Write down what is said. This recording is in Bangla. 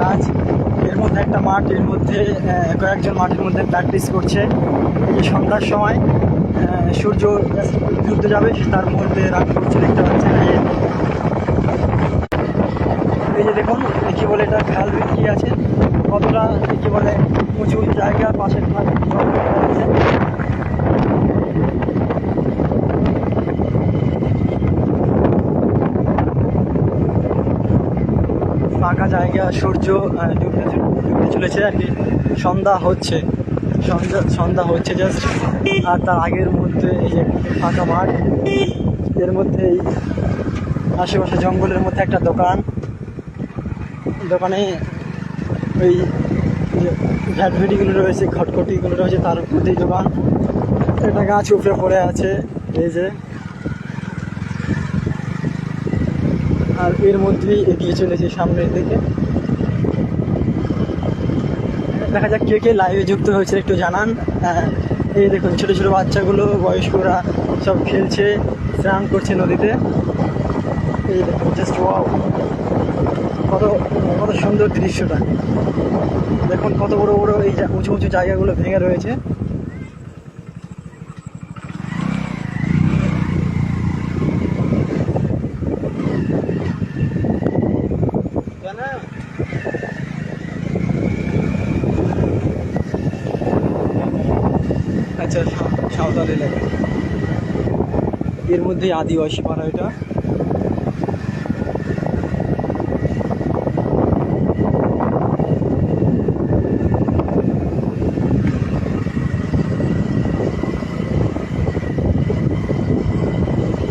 কাজ। এর মধ্যে একটা মাঠ, এর মধ্যে কয়েকজন মাঠের মধ্যে প্র্যাকটিস করছে। এই যে সন্ধ্যার সময় সূর্য ডুবতে যাবে, তার মধ্যে রান করছে, দেখতে পাচ্ছেন। এই যে দেখুন কি বলে এটা, খাল কি আছে, কতটা কি বলে উঁচু উঁচু জায়গা, পাশে ফাঁকা জায়গা, সূর্য ডুবতে চলেছে আর কি, সন্ধ্যা হচ্ছে, সন্ধ্যা হচ্ছে জাস্ট। আর তার আগের মধ্যে এই যে ফাঁকা মাঠ, এর মধ্যে আশেপাশে জঙ্গলের মধ্যে একটা দোকান, দোকানে ওই যে ভ্যাটভেটিগুলো রয়েছে, খটখটিগুলো রয়েছে, তার মধ্যেই দোকান। একটা গাছ উপরে পড়ে আছে, এই যে। আর এর মধ্যেই এগিয়ে চলেছে সামনের দিকে। দেখা যাক কে কে লাইভে যুক্ত হয়েছে, একটু জানান। এই দেখুন ছোটো ছোটো বাচ্চাগুলো, বয়স্করা সব খেলছে, স্নান করছে নদীতে। এই দেখুন জাস্ট ওয়াও, কত কত সুন্দর দৃশ্যটা। দেখুন কত বড় বড় এই উঁচু উঁচু জায়গাগুলো ভেঙে রয়েছে। আচ্ছা, সাঁওতাল এলাকা, এর মধ্যেই আদিবাসী পাড়া এটা।